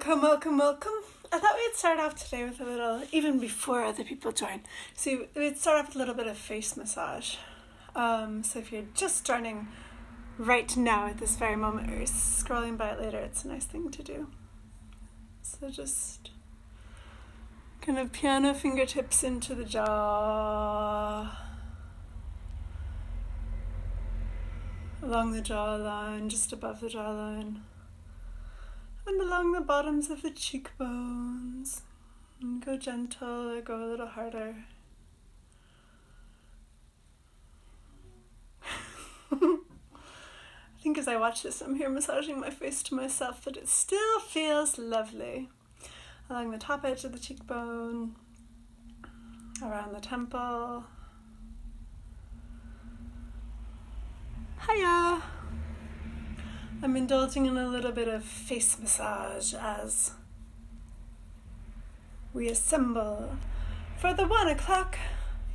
Welcome. I thought we'd start off today with a little, even before other people join, so we'd start off with a little bit of face massage. So if you're just joining right now at this very moment, or you're scrolling by it later, it's a nice thing to do. So just kind of piano fingertips into the jaw, along the jawline, just above the jawline, and along the bottoms of the cheekbones. And go gentle or go a little harder. I think as I watch this, I'm here massaging my face to myself, but it still feels lovely. Along the top edge of the cheekbone, around the temple. Hiya! I'm indulging in a little bit of face massage as we assemble for the 1 o'clock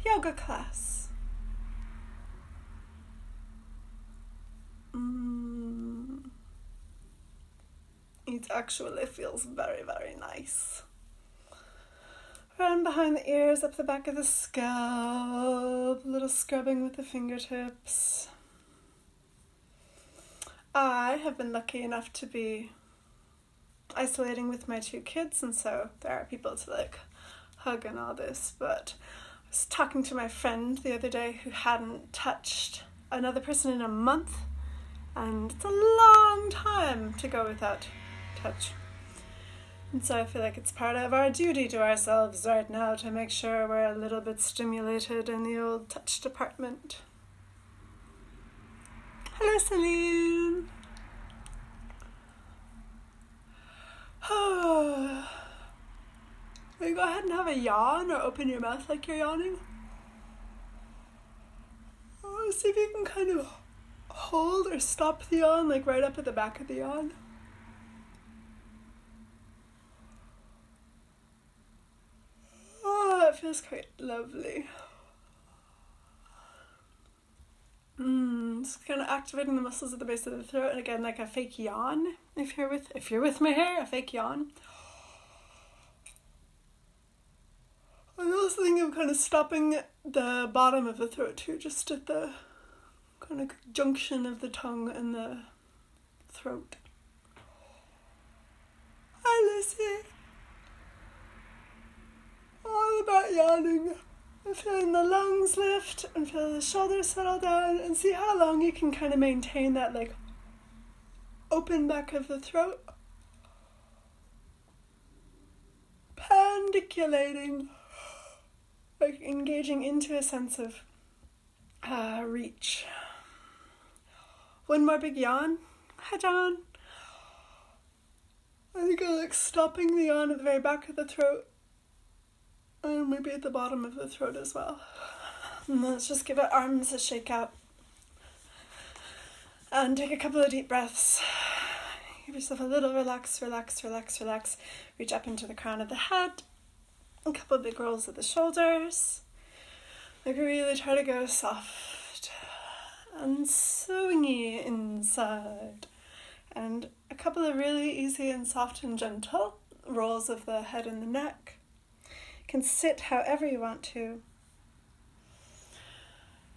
yoga class. It actually feels very, very nice. Around behind the ears, up the back of the scalp, a little scrubbing with the fingertips. I have been lucky enough to be isolating with my 2 kids, and so there are people to hug and all this, but I was talking to my friend the other day who hadn't touched another person in a month, and it's a long time to go without touch. And so I feel like it's part of our duty to ourselves right now to make sure we're a little bit stimulated in the old touch department. Hello, Celine. Will you go ahead and have a yawn or open your mouth like you're yawning? See if you can kind of hold or stop the yawn, like right up at the back of the yawn. Oh, it feels quite lovely. Just kind of activating the muscles at the base of the throat, and again, like a fake yawn. If you're with my hair, a fake yawn. I also think of kind of stopping the bottom of the throat too, just at the kind of junction of the tongue and the throat. Hi, Lucy. All about yawning. And feeling the lungs lift and feel the shoulders settle down, and see how long you can kind of maintain that open back of the throat. Pandiculating, engaging into a sense of reach. One more big yawn. Hi, John. I think I stopping the yawn at the very back of the throat. And maybe at the bottom of the throat as well. And let's just give our arms a shake out. And take a couple of deep breaths. Give yourself a little relax. Reach up into the crown of the head. A couple of big rolls of the shoulders. Really try to go soft and swingy inside. And a couple of really easy and soft and gentle rolls of the head and the neck. Can sit however you want to.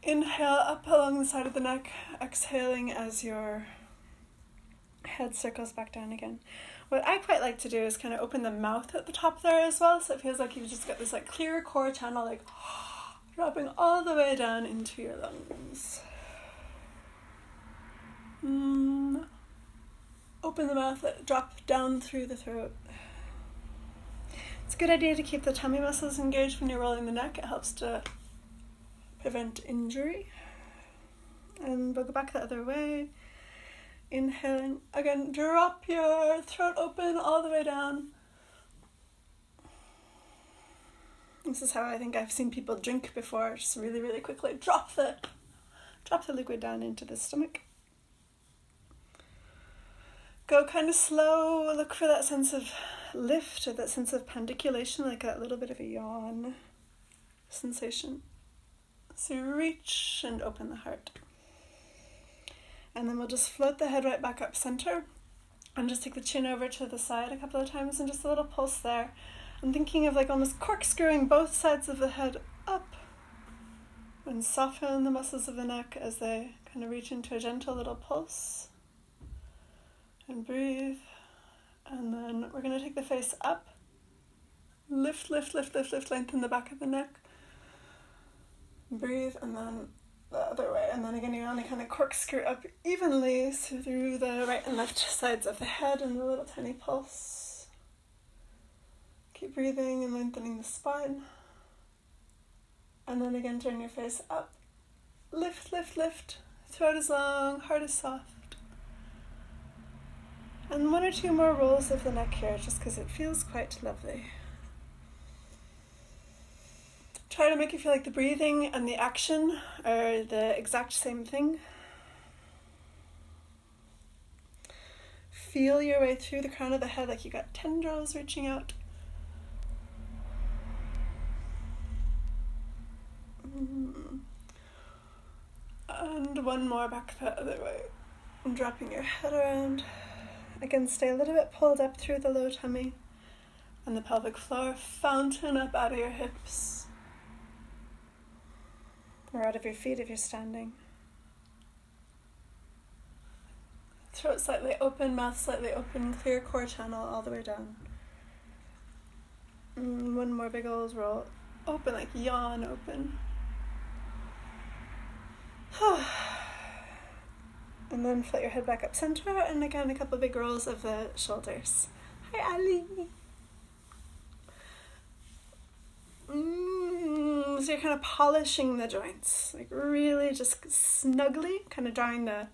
Inhale up along the side of the neck, exhaling as your head circles back down again. What I quite like to do is kind of open the mouth at the top there as well, so it feels like you've just got this clear core channel dropping all the way down into your lungs. Open the mouth, let it drop down through the throat. It's a good idea to keep the tummy muscles engaged when you're rolling the neck. It helps to prevent injury. And we'll go back the other way. Inhaling. Again, drop your throat open all the way down. This is how I think I've seen people drink before. Just really, really quickly drop the liquid down into the stomach. Go kind of slow. Look for that sense of lift or that sense of pandiculation, like that little bit of a yawn sensation. So reach and open the heart. And then we'll just float the head right back up center And just take the chin over to the side a couple of times and just a little pulse there. I'm thinking of like almost corkscrewing both sides of the head up and soften the muscles of the neck as they kind of reach into a gentle little pulse. And breathe. And then we're going to take the face up. Lift, lengthen the back of the neck. Breathe, and then the other way. And then again, you only kind of corkscrew up evenly through the right and left sides of the head and a little tiny pulse. Keep breathing and lengthening the spine. And then again, turn your face up. Lift. Throat is long, heart is soft. And 1 or 2 more rolls of the neck here, just because it feels quite lovely. Try to make it feel like the breathing and the action are the exact same thing. Feel your way through the crown of the head like you got tendrils reaching out. And 1 more back the other way. And dropping your head around. Again, stay a little bit pulled up through the low tummy and the pelvic floor. Fountain up out of your hips. Or out of your feet if you're standing. Throat slightly open, mouth slightly open, clear core channel all the way down. 1 more big old roll. Open, like yawn open. And then float your head back up center, and again a couple big rolls of the shoulders. Hi, Ali. So you're kind of polishing the joints, like really just snugly, kind of drawing the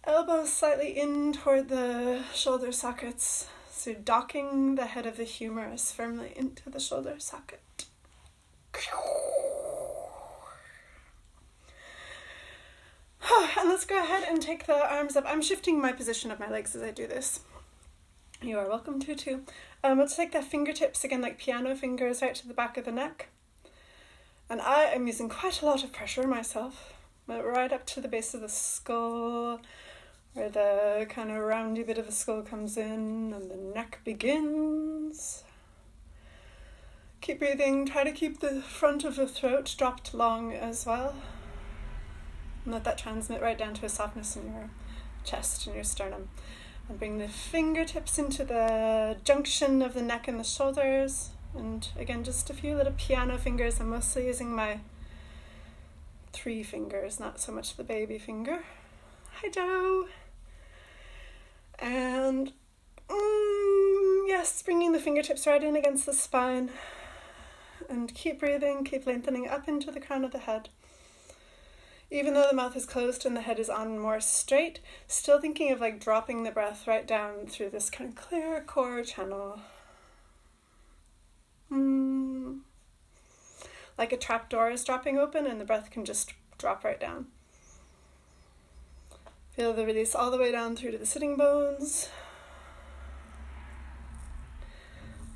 elbows slightly in toward the shoulder sockets. So docking the head of the humerus firmly into the shoulder socket. And let's go ahead and take the arms up. I'm shifting my position of my legs as I do this. You are welcome to too. Let's take the fingertips again like piano fingers right to the back of the neck. And I am using quite a lot of pressure myself. Right up to the base of the skull, where the kind of roundy bit of the skull comes in and the neck begins. Keep breathing. Try to keep the front of the throat dropped long as well. And let that transmit right down to a softness in your chest and your sternum. And bring the fingertips into the junction of the neck and the shoulders. And again, just a few little piano fingers. I'm mostly using my 3 fingers, not so much the baby finger. Hi, Joe. And yes, bringing the fingertips right in against the spine. And keep breathing, keep lengthening up into the crown of the head. Even though the mouth is closed and the head is on more straight, still thinking of like dropping the breath right down through this kind of clear core channel. Like a trap door is dropping open and the breath can just drop right down. Feel the release all the way down through to the sitting bones.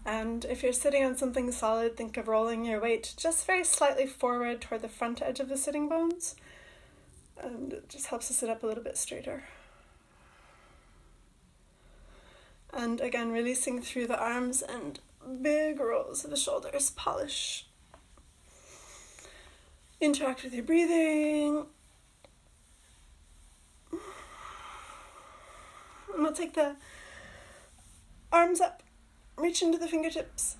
And if you're sitting on something solid, think of rolling your weight just very slightly forward toward the front edge of the sitting bones. And it just helps us sit up a little bit straighter. And again, releasing through the arms and big rolls of the shoulders. Polish. Interact with your breathing. And we'll take the arms up. Reach into the fingertips.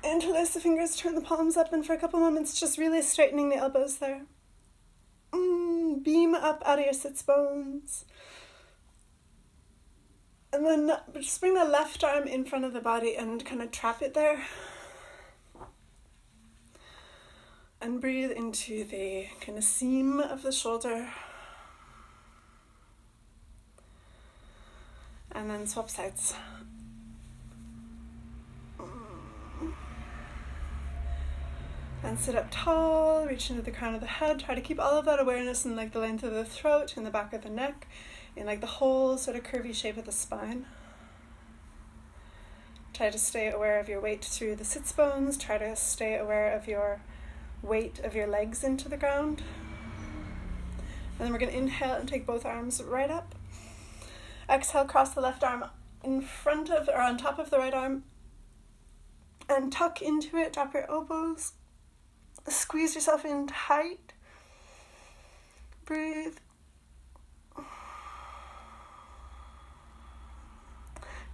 Interlace the fingers, turn the palms up, and for a couple moments, just really straightening the elbows there. Beam up out of your sits bones. And then just bring the left arm in front of the body and kind of trap it there. And breathe into the kind of seam of the shoulder. And then swap sides. And sit up tall, reach into the crown of the head. Try to keep all of that awareness in like the length of the throat, in the back of the neck, in like the whole sort of curvy shape of the spine. Try to stay aware of your weight through the sits bones. Try to stay aware of your weight of your legs into the ground. And then we're going to inhale and take both arms right up. Exhale, cross the left arm in front of or on top of the right arm and tuck into it. Drop your elbows. Squeeze yourself in tight. Breathe.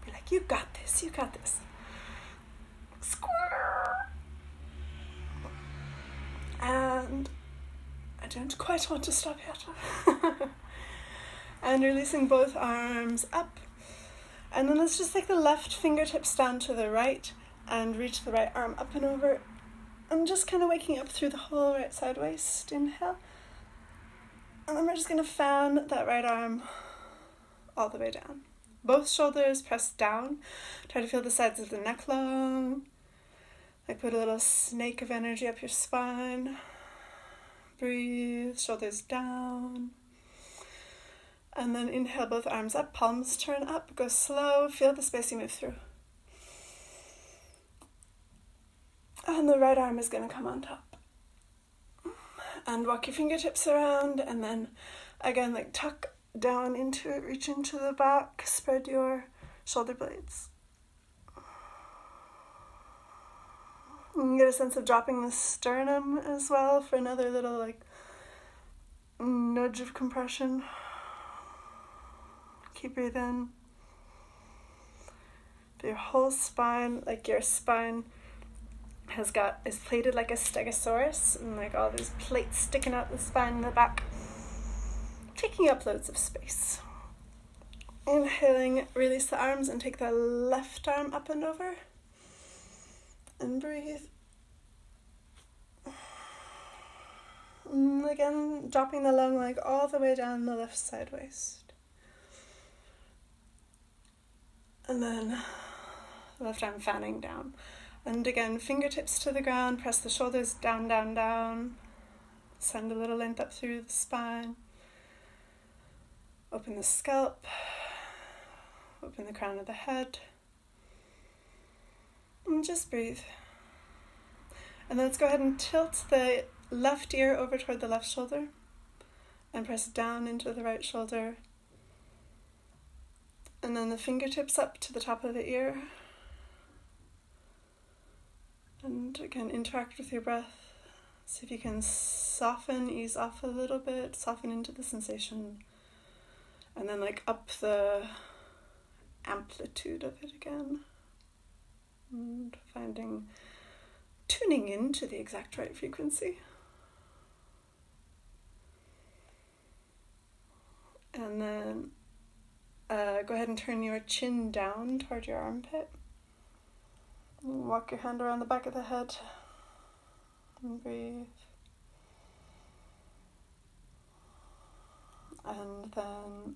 Be like, you got this, you got this. Square. And I don't quite want to stop yet. And releasing both arms up. And then let's just take the left fingertips down to the right and reach the right arm up and over. I'm just kind of waking up through the whole right side waist. Inhale. And then we're just going to fan that right arm all the way down. Both shoulders press down. Try to feel the sides of the neck long. Like put a little snake of energy up your spine. Breathe, shoulders down. And then inhale, both arms up, palms turn up, go slow, feel the space you move through. And the right arm is going to come on top. And walk your fingertips around, and then again, like tuck down into it, reach into the back, spread your shoulder blades. You can get a sense of dropping the sternum as well for another little like nudge of compression. Keep breathing. Your whole spine, like your spine is plated like a stegosaurus, and like all these plates sticking out the spine in the back, taking up loads of space. Inhaling, release the arms and take the left arm up and over. And breathe. And again, dropping the long leg all the way down the left side waist. And then left arm fanning down. And again, fingertips to the ground, press the shoulders down, down, down. Send a little length up through the spine. Open the scalp. Open the crown of the head. And just breathe. And then let's go ahead and tilt the left ear over toward the left shoulder. And press down into the right shoulder. And then the fingertips up to the top of the ear. And again, interact with your breath. See if you can soften, ease off a little bit, soften into the sensation. And then like up the amplitude of it again. And tuning into the exact right frequency. And then go ahead and turn your chin down toward your armpit. Walk your hand around the back of the head. And breathe. And then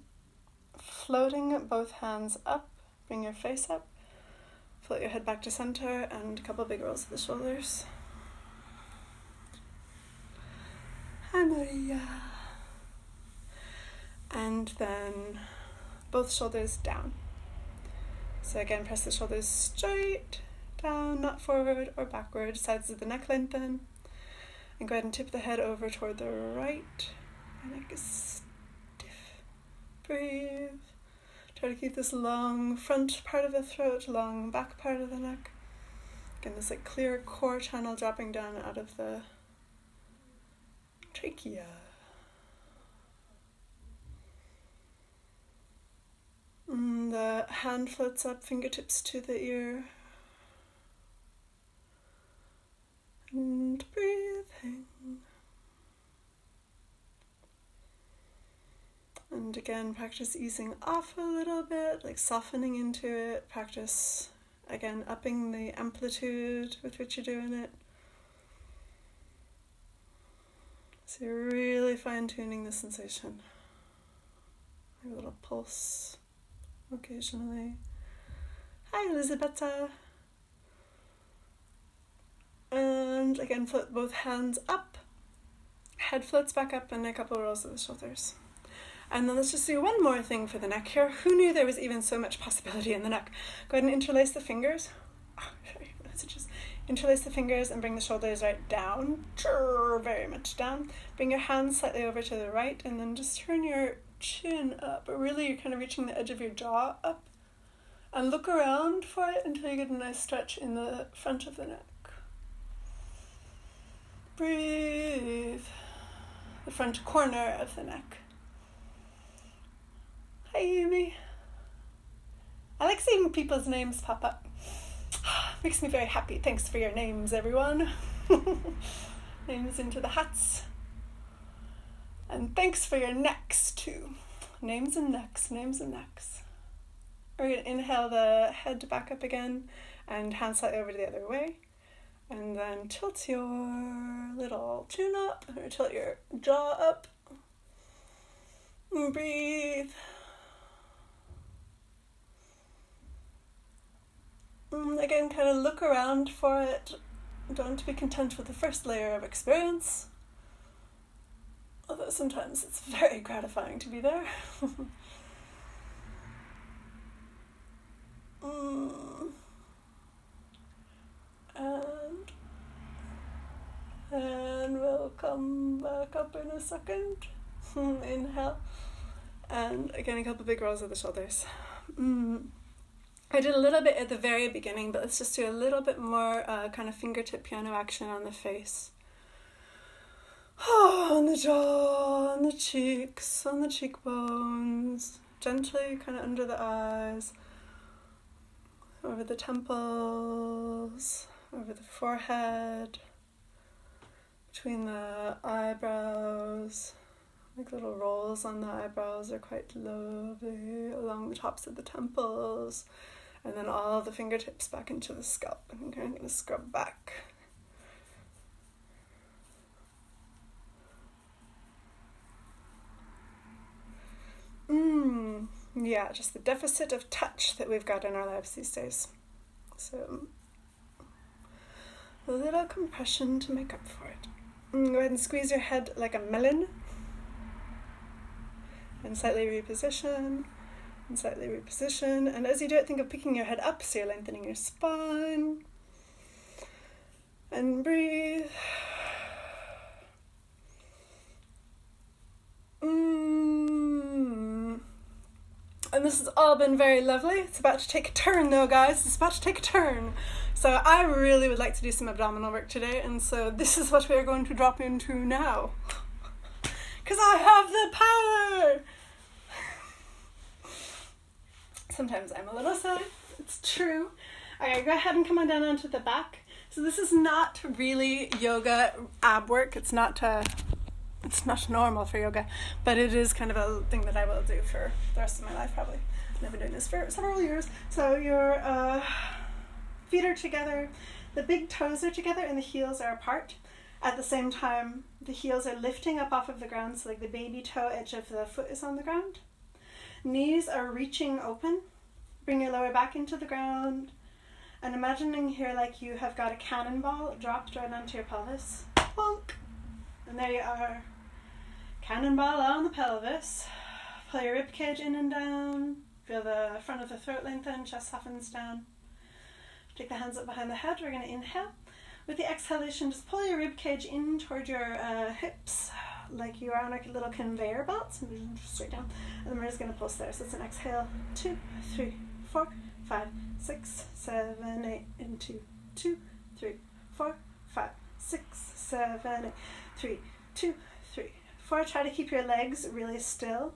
floating both hands up, bring your face up. Float your head back to center and a couple big rolls of the shoulders. Hi Maria. And then both shoulders down. So again, press the shoulders straight down, not forward or backward. Sides of the neck lengthen. And go ahead and tip the head over toward the right. Your neck is stiff. Breathe. Try to keep this long front part of the throat, long back part of the neck. Again, this like clear core channel dropping down out of the trachea. And the hand floats up, fingertips to the ear. And breathing. And again, practice easing off a little bit, like softening into it. Practice, again, upping the amplitude with which you're doing it. So you're really fine-tuning the sensation. Maybe a little pulse occasionally. Hi, Elizabeth. And again, float both hands up. Head floats back up and a couple rolls of the shoulders. And then let's just do one more thing for the neck here. Who knew there was even so much possibility in the neck? Go ahead and interlace the fingers. So just interlace the fingers and bring the shoulders right down. Very much down. Bring your hands slightly over to the right and then just turn your chin up, but really you're kind of reaching the edge of your jaw up. And look around for it until you get a nice stretch in the front of the neck. Breathe. The front corner of the neck. Hi, Amy. I like seeing people's names pop up. Makes me very happy. Thanks for your names, everyone. Names into the hats. And thanks for your necks, too. Names and necks, names and necks. We're going to inhale the head back up again and hand slightly over to the other way. And then tilt your little chin up, or tilt your jaw up. And breathe. And again, kind of look around for it. Don't be content with the first layer of experience. Although sometimes it's very gratifying to be there. And we'll come back up in a second. Inhale. And again, a couple big rolls of the shoulders. I did a little bit at the very beginning, but let's just do a little bit more kind of fingertip piano action on the face. On the jaw, on the cheeks, on the cheekbones. Gently kind of under the eyes. Over the temples, over the forehead, between the eyebrows. Like little rolls on the eyebrows are quite lovely, along the tops of the temples, and then all the fingertips back into the scalp. I think I'm going to scrub back. Yeah, just the deficit of touch that we've got in our lives these days. So, a little compression to make up for it. Go ahead and squeeze your head like a melon. And slightly reposition. And slightly reposition. And as you do it, think of picking your head up so you're lengthening your spine. And breathe. And this has all been very lovely. It's about to take a turn though, guys. It's about to take a turn. So I really would like to do some abdominal work today, and so this is what we are going to drop into now. Because I have the power! Sometimes I'm a little silly. It's true. Okay, go ahead and come on down onto the back. So this is not really yoga ab work. It's not normal for yoga, but it is kind of a thing that I will do for the rest of my life, probably. I've been doing this for several years. So your feet are together, the big toes are together, and the heels are apart. At the same time, the heels are lifting up off of the ground, so like the baby toe edge of the foot is on the ground. Knees are reaching open. Bring your lower back into the ground, and imagining here like you have got a cannonball dropped right onto your pelvis. Plonk! And there you are. Cannonball on the pelvis. Pull your ribcage in and down. Feel the front of the throat lengthen, chest softens down. Take the hands up behind the head. We're going to inhale. With the exhalation, just pull your ribcage in toward your hips, like you are on a little conveyor belt. So straight down. And then we're just going to pulse there. So it's an exhale. 2, 3, 4, 5, 6, 7, 8. And 2, 2, 3, 4, 5, 6, 7, 8. 3, 2, 3, 4. Try to keep your legs really still.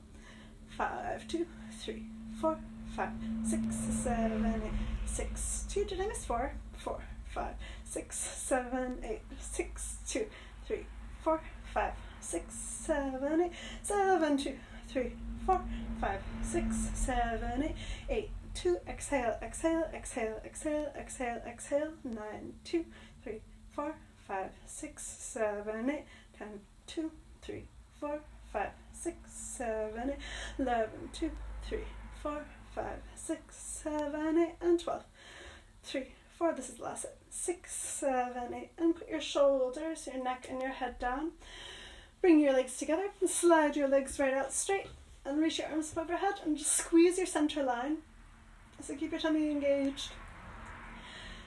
5, 2, 3, 4, 5, 6, 7, 8. 6, 2. Did I miss 4? 4, 5, 6, 7, 8. 6, 2, 3, 4, 5, 6, 7, 8. 7, 2, 3, 4, 5, 6, 7, 8. 8, 2. Exhale, exhale, exhale, exhale, exhale, exhale. 9, 2, 3, 4, 5, 6, 7, 8. 10, 2, 3, 4, 5, 6, 7, 8. 11, 2, 3, 4, 5, 6, 7, 8. And 12, 3, 4. This is the last set. 6, 7, 8. And put your shoulders, your neck, and your head down. Bring your legs together and slide your legs right out straight. And reach your arms above your head and just squeeze your center line. So keep your tummy engaged.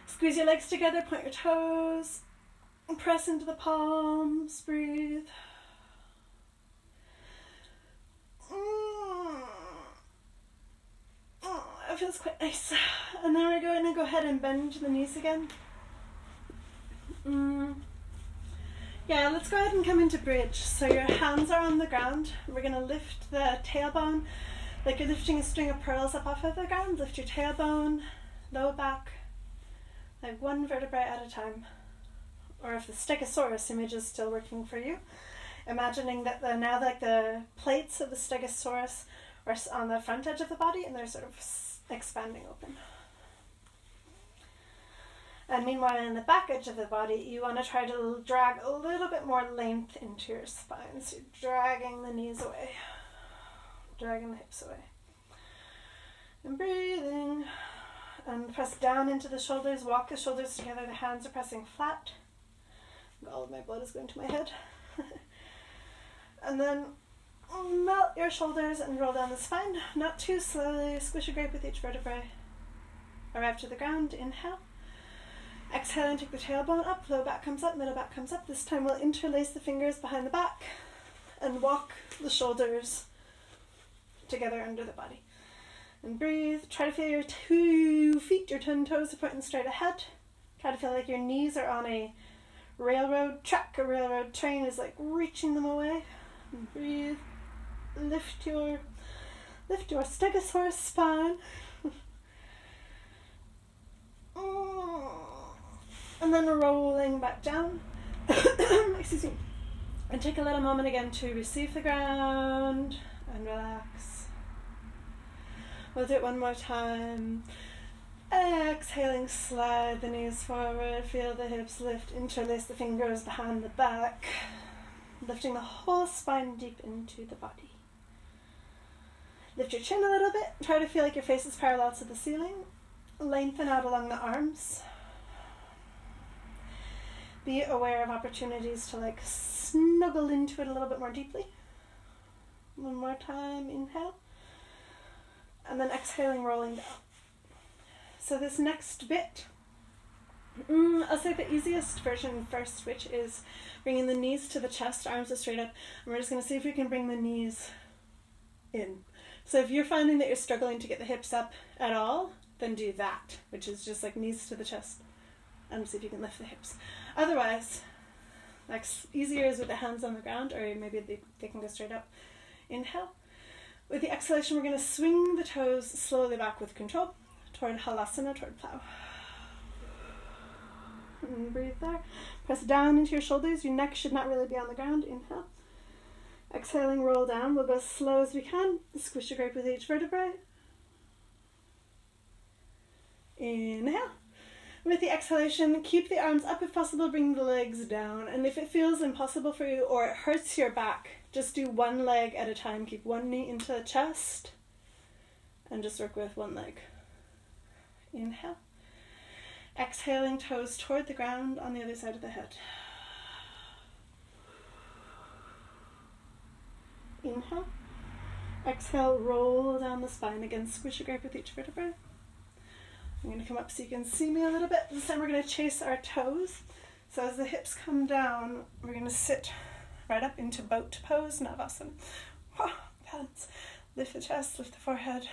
Squeeze your legs together, point your toes. Press into the palms, breathe. feels quite nice. And then we're going to go ahead and bend the knees again. Yeah, let's go ahead and come into bridge. So your hands are on the ground. We're going to lift the tailbone like you're lifting a string of pearls up off of the ground. Lift your tailbone, low back, like one vertebrae at a time. Or if the stegosaurus image is still working for you, imagining that now like the plates of the stegosaurus are on the front edge of the body and they're sort of expanding open. And meanwhile, in the back edge of the body, you want to try to drag a little bit more length into your spine. So you're dragging the knees away, dragging the hips away. And breathing. And press down into the shoulders, walk the shoulders together, the hands are pressing flat. All of my blood is going to my head. And then melt your shoulders and roll down the spine, not too slowly. Squish a grape with each vertebrae. Arrive to the ground, inhale. Exhale and take the tailbone up, low back comes up, middle back comes up. This time we'll interlace the fingers behind the back and walk the shoulders together under the body. And breathe. Try to feel your 2 feet, your 10 toes are pointing straight ahead. Try to feel like your knees are on a railroad track. A railroad train is like reaching them away. And breathe. Lift your stegosaurus spine. And then rolling back down. Excuse me. And take a little moment again to receive the ground and relax. We'll do it one more time. Exhaling, slide the knees forward, feel the hips lift, interlace the fingers behind the back, lifting the whole spine deep into the body. Lift your chin a little bit, try to feel like your face is parallel to the ceiling. Lengthen out along the arms. Be aware of opportunities to like snuggle into it a little bit more deeply. One more time, inhale. And then exhaling, rolling down. So this next bit, I'll say the easiest version first, which is bringing the knees to the chest, arms are straight up, and we're just going to see if we can bring the knees in. So if you're finding that you're struggling to get the hips up at all, then do that, which is just like knees to the chest, and see if you can lift the hips. Otherwise, like easier is with the hands on the ground, or maybe they can go straight up. Inhale. With the exhalation, we're going to swing the toes slowly back with control toward halasana, toward plow. And breathe there. Press down into your shoulders. Your neck should not really be on the ground. Inhale. Exhaling, roll down. We'll go as slow as we can. Squish your grape with each vertebrae. Inhale. With the exhalation, keep the arms up if possible, bring the legs down. And if it feels impossible for you or it hurts your back, just do one leg at a time. Keep one knee into the chest and just work with one leg. Inhale. Exhaling, toes toward the ground on the other side of the head. Inhale. Exhale, roll down the spine again. Squish your grape with each vertebrae. I'm going to come up so you can see me a little bit. This time we're going to chase our toes. So as the hips come down, we're going to sit right up into boat pose, Navasana. Balance. Lift the chest, lift the forehead,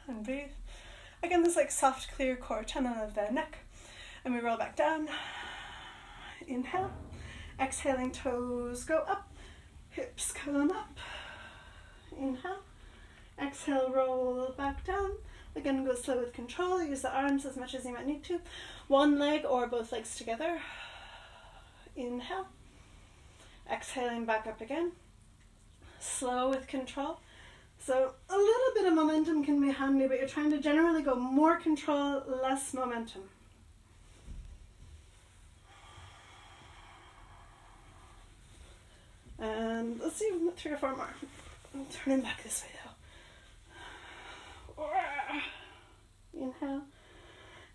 and breathe. Again, this like soft, clear core tunnel of the neck. And we roll back down. Inhale. Exhaling, toes go up. Hips come up. Inhale. Exhale, roll back down. Again, go slow with control. Use the arms as much as you might need to. One leg or both legs together. Inhale. Exhaling back up again. Slow with control. So a little bit of momentum can be handy, but you're trying to generally go more control, less momentum. And let's see, 3 or 4 more. I'm turning back this way though. Inhale.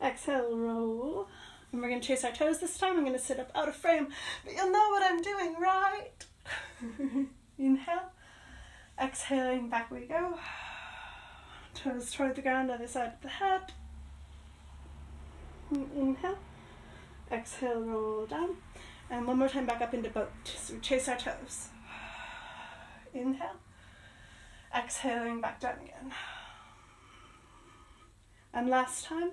Exhale, roll. And we're going to chase our toes this time. I'm going to sit up out of frame, but you'll know what I'm doing, right? Inhale. Exhaling, back we go. Toes toward the ground, other side of the head. Inhale. Exhale, roll down. And one more time back up into boat. So we chase our toes. Inhale. Exhaling, back down again. And last time,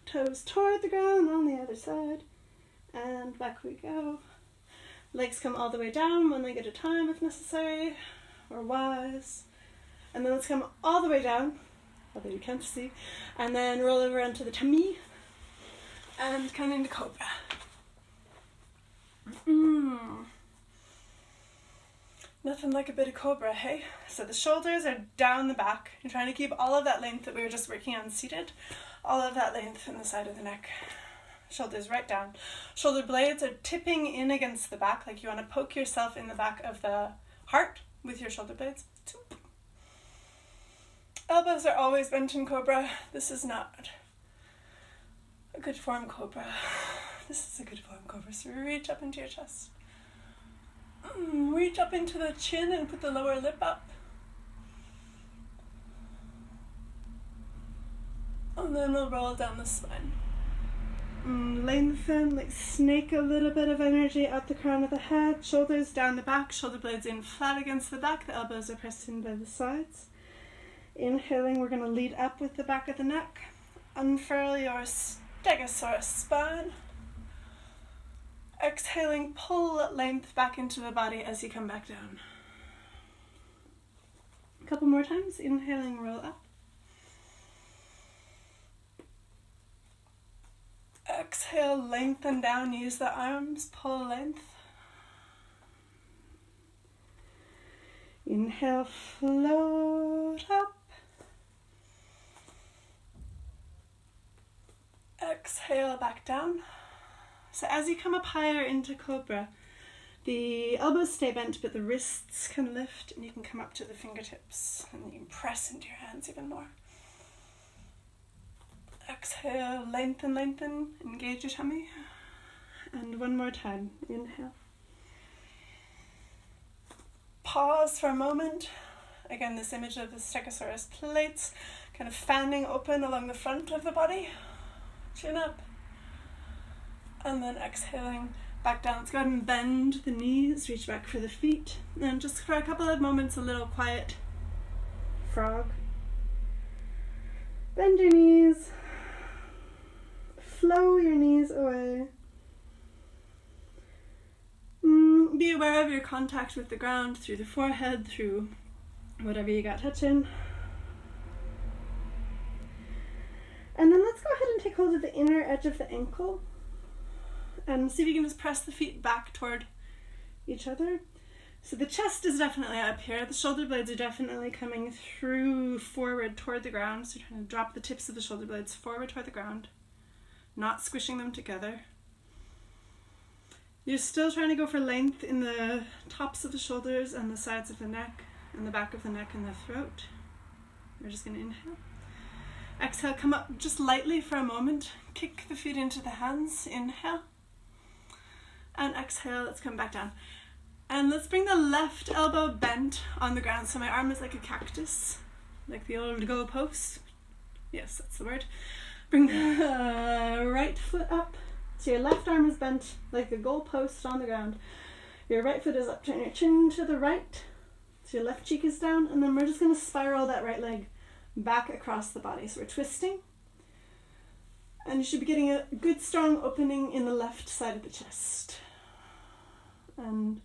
toes toward the ground on the other side, and back we go. Legs come all the way down, one leg at a time if necessary, or wise. And then let's come all the way down, although you can't see, and then roll over onto the tummy, and come into cobra. Nothing like a bit of cobra, hey? So the shoulders are down the back. You're trying to keep all of that length that we were just working on seated, all of that length in the side of the neck. Shoulders right down. Shoulder blades are tipping in against the back, like you want to poke yourself in the back of the heart with your shoulder blades. Elbows are always bent in cobra. This is not a good form cobra. This is a good form cobra. So reach up into your chest. Reach up into the chin and put the lower lip up. And then we'll roll down the spine. Lengthen, like snake a little bit of energy out the crown of the head. Shoulders down the back, shoulder blades in flat against the back. The elbows are pressed in by the sides. Inhaling, we're going to lead up with the back of the neck. Unfurl your stegosaurus spine. Exhaling, pull length back into the body as you come back down. A couple more times. Inhaling, roll up. Exhale, lengthen down, use the arms, pull length. Inhale, float up. Exhale, back down. So as you come up higher into cobra, the elbows stay bent, but the wrists can lift and you can come up to the fingertips and you can press into your hands even more. Exhale, lengthen, lengthen, engage your tummy. And one more time, inhale. Pause for a moment. Again, this image of the stegosaurus plates kind of fanning open along the front of the body. Chin up. And then exhaling back down. Let's go ahead and bend the knees, reach back for the feet. And just for a couple of moments, a little quiet frog. Bend your knees. Flow your knees away. Be aware of your contact with the ground through the forehead, through whatever you got touching. And then let's go ahead and take hold of the inner edge of the ankle and see if you can just press the feet back toward each other. So the chest is definitely up here. The shoulder blades are definitely coming through forward toward the ground. So you're trying to drop the tips of the shoulder blades forward toward the ground, not squishing them together. You're still trying to go for length in the tops of the shoulders and the sides of the neck and the back of the neck and the throat. We're just going to inhale. Exhale, come up just lightly for a moment. Kick the feet into the hands. Inhale. And exhale, let's come back down. And let's bring the left elbow bent on the ground. So my arm is like a cactus, like the old goalpost. Yes, that's the word. Bring the right foot up. So your left arm is bent like a goalpost on the ground. Your right foot is up. Turn your chin to the right. So your left cheek is down. And then we're just going to spiral that right leg back across the body. So we're twisting. And you should be getting a good strong opening in the left side of the chest. And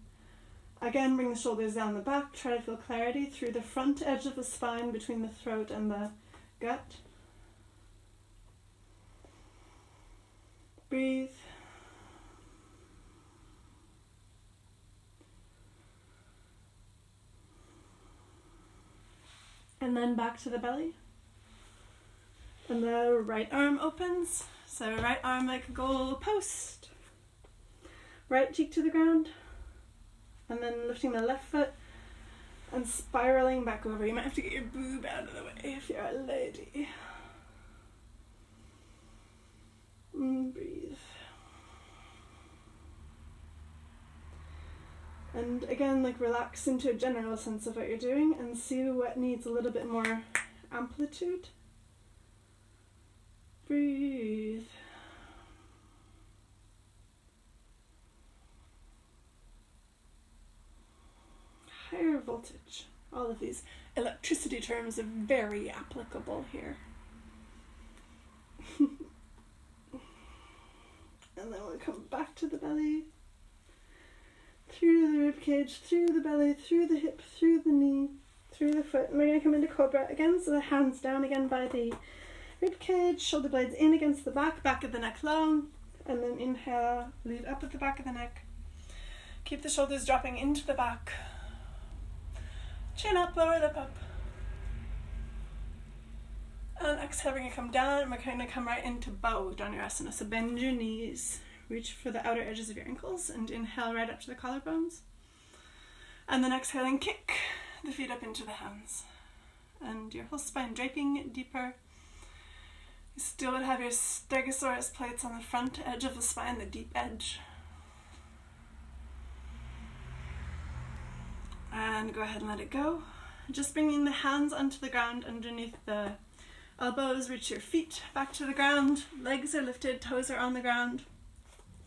again, bring the shoulders down the back. Try to feel clarity through the front edge of the spine between the throat and the gut. Breathe. And then back to the belly. And the right arm opens. So right arm like a goal post. Right cheek to the ground. And then lifting the left foot and spiraling back over. You might have to get your boob out of the way if you're a lady. Breathe. And again, like relax into a general sense of what you're doing and see what needs a little bit more amplitude. Breathe. Higher voltage. All of these electricity terms are very applicable here. And then we'll come back to the belly, through the rib cage, through the belly, through the hip, through the knee, through the foot. And we're going to come into cobra again, so the hands down again by the rib cage, shoulder blades in against the back of the neck long, and then inhale, lead up at the back of the neck. Keep the shoulders dropping into the back. Chin up, lower lip up. And exhale, we're going to come down, and we're going to come right into bow, Dhanurasana. So bend your knees, reach for the outer edges of your ankles, and inhale right up to the collarbones. And then exhaling, kick the feet up into the hands. And your whole spine draping deeper. You still would have your stegosaurus plates on the front edge of the spine, the deep edge. And go ahead and let it go. Just bringing the hands onto the ground underneath the elbows, reach your feet back to the ground, legs are lifted, toes are on the ground,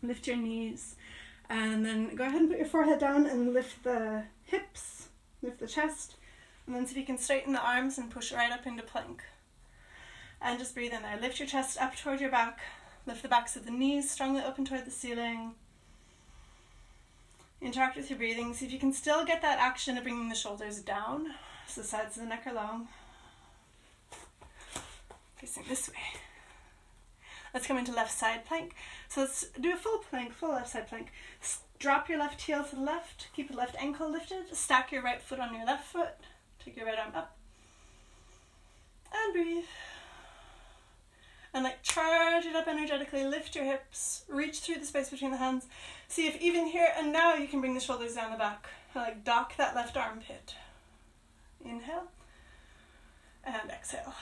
lift your knees, and then go ahead and put your forehead down and lift the hips, lift the chest, and then see if you can straighten the arms and push right up into plank. And just breathe in there, lift your chest up toward your back, lift the backs of the knees strongly open toward the ceiling, interact with your breathing, see if you can still get that action of bringing the shoulders down, so the sides of the neck are long. Facing this way. Let's come into left side plank. So let's do a full plank, full left side plank. Drop your left heel to the left, keep your left ankle lifted, stack your right foot on your left foot, take your right arm up, and breathe. And charge it up energetically, lift your hips, reach through the space between the hands. See if even here and now you can bring the shoulders down the back. Dock that left armpit. Inhale, and exhale.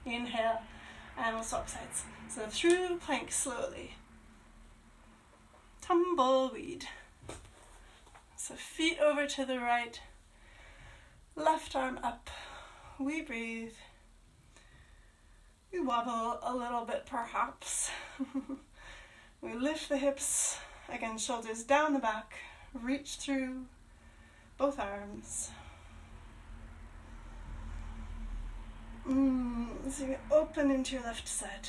Inhale, and we'll swap sides. So through plank slowly. Tumbleweed. So feet over to the right, left arm up. We breathe. We wobble a little bit perhaps. We lift the hips, again shoulders down the back, reach through both arms. So you open into your left side.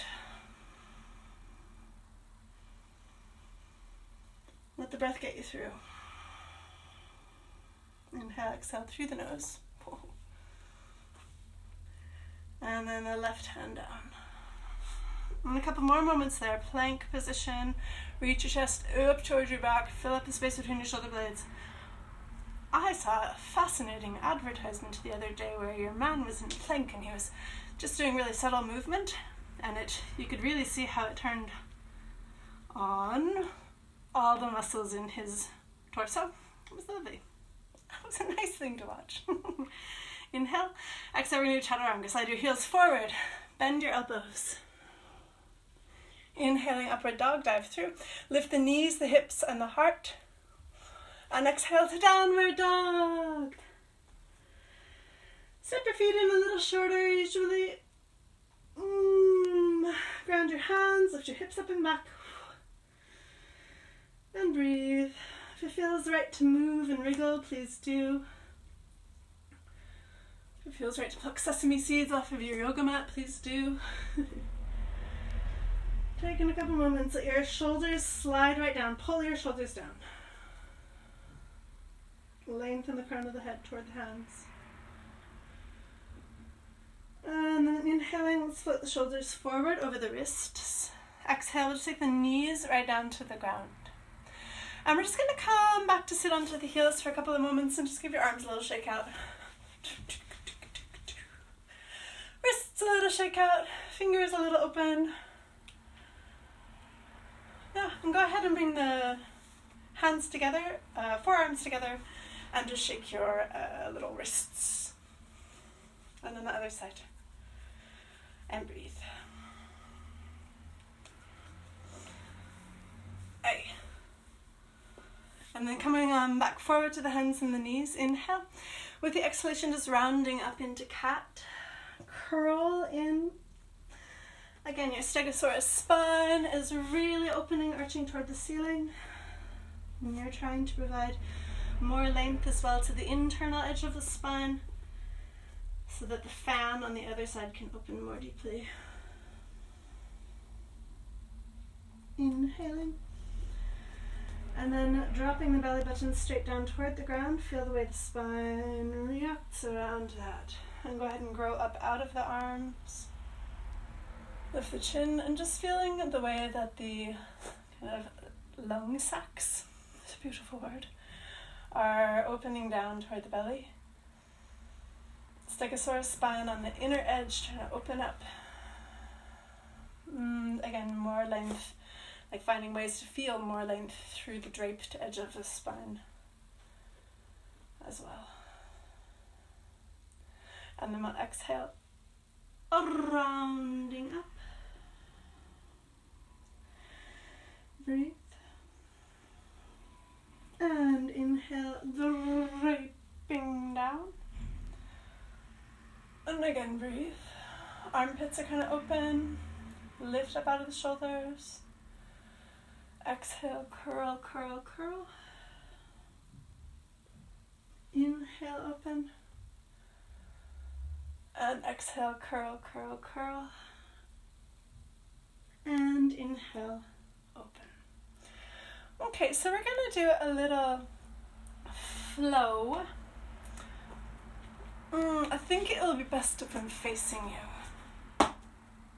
Let the breath get you through. Inhale, exhale through the nose. And then the left hand down. And a couple more moments there. Plank position. Reach your chest up towards your back. Fill up the space between your shoulder blades. I saw a fascinating advertisement the other day where your man was in plank and he was just doing really subtle movement, and you could really see how it turned on all the muscles in his torso. It was lovely. It was a nice thing to watch. Inhale. Exhale, we're going to do chaturanga. Slide your heels forward. Bend your elbows. Inhaling, upward dog, dive through. Lift the knees, the hips, and the heart. And exhale to downward dog. Step your feet in a little shorter usually. Ground your hands, lift your hips up and back. And breathe. If it feels right to move and wriggle, please do. If it feels right to pluck sesame seeds off of your yoga mat, please do. Take in a couple moments, let your shoulders slide right down. Pull your shoulders down. Lengthen the crown of the head toward the hands. And then inhaling, let's float the shoulders forward over the wrists. Exhale, just take the knees right down to the ground. And we're just going to come back to sit onto the heels for a couple of moments and just give your arms a little shake out. Wrists a little shake out, fingers a little open. Yeah, and go ahead and bring the hands together, forearms together, and just shake your little wrists. And then the other side. And breathe. Aye. And then coming on back forward to the hands and the knees. Inhale. With the exhalation, just rounding up into cat. Curl in. Again, your stegosaurus spine is really opening, arching toward the ceiling. And you're trying to provide more length as well to the internal edge of the spine. so that the fan on the other side can open more deeply. Inhaling. And then dropping the belly button straight down toward the ground. Feel the way the spine reacts around that. And go ahead and grow up out of the arms. Lift the chin, and just feeling the way that the kind of lung sacs, it's a beautiful word, are opening down toward the belly. Stegosaurus spine on the inner edge, trying to open up. Again, more length, like finding ways to feel more length through the draped edge of the spine as well. And then we'll exhale, rounding up. Breathe. And inhale, draping down. And again, breathe. Armpits are kind of open. Lift up out of the shoulders. Exhale, curl, curl, curl. Inhale, open. And exhale, curl, curl, curl. And inhale, open. Okay, so we're going to do a little flow. I think it'll be best if I'm facing you.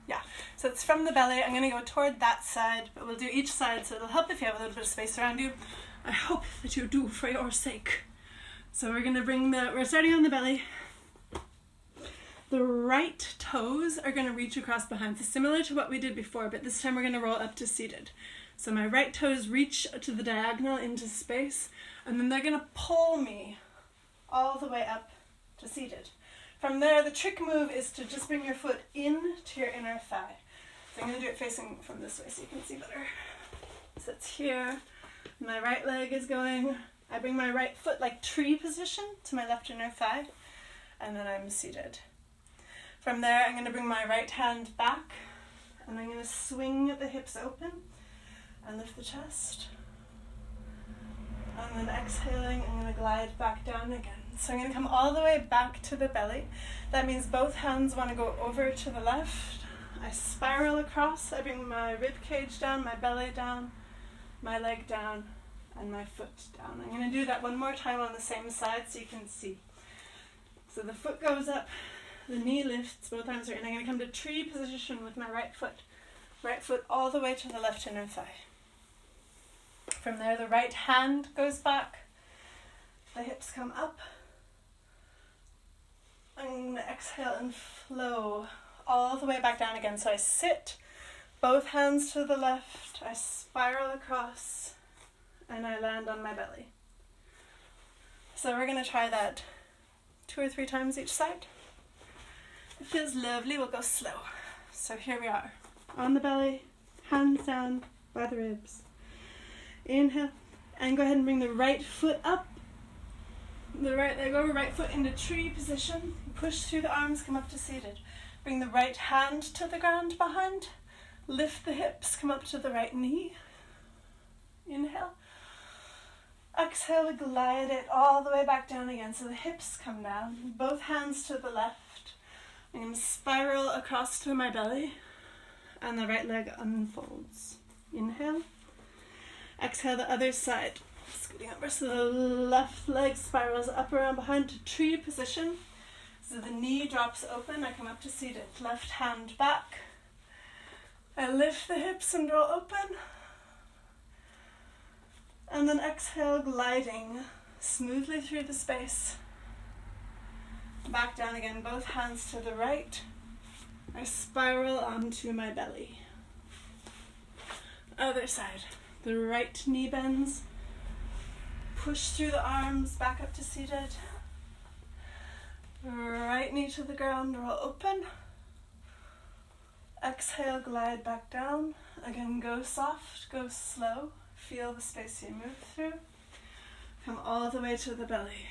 Yeah, so it's from the belly. I'm going to go toward that side, but we'll do each side, so it'll help if you have a little bit of space around you. I hope that you do, for your sake. So we're going to we're starting on the belly. The right toes are going to reach across behind, so similar to what we did before, but this time we're going to roll up to seated. So my right toes reach to the diagonal into space, and then they're going to pull me all the way up to seated. From there, the trick move is to just bring your foot in to your inner thigh. So I'm going to do it facing from this way so you can see better. So it's here. My right leg is going. I bring my right foot like tree position to my left inner thigh, and then I'm seated. From there, I'm going to bring my right hand back, and I'm going to swing the hips open and lift the chest. And then exhaling, I'm going to glide back down again. So I'm going to come all the way back to the belly. That means both hands want to go over to the left. I spiral across. I bring my rib cage down, my belly down, my leg down, and my foot down. I'm going to do that one more time on the same side so you can see. So the foot goes up, the knee lifts, both arms are in. I'm going to come to tree position with my right foot all the way to the left inner thigh. From there, the right hand goes back, the hips come up. I'm going to exhale and flow all the way back down again. So I sit, both hands to the left, I spiral across, and I land on my belly. So we're going to try that 2 or 3 times each side. It feels lovely. We'll go slow. So here we are, on the belly, hands down by the ribs. Inhale, and go ahead and bring the right foot up, the right leg over, right foot into tree position. Push through the arms, come up to seated. Bring the right hand to the ground behind. Lift the hips, come up to the right knee. Inhale. Exhale, glide it all the way back down again. So the hips come down, both hands to the left. I'm going to spiral across to my belly, and the right leg unfolds. Inhale. Exhale, the other side. Scooting over, so the left leg spirals up around behind to tree position. So the knee drops open, I come up to seated. Left hand back. I lift the hips and draw open. And then exhale, gliding smoothly through the space. Back down again, both hands to the right. I spiral onto my belly. Other side. The right knee bends. Push through the arms, back up to seated. Right knee to the ground, roll open. Exhale, glide back down. Again, go soft, go slow. Feel the space you move through. Come all the way to the belly.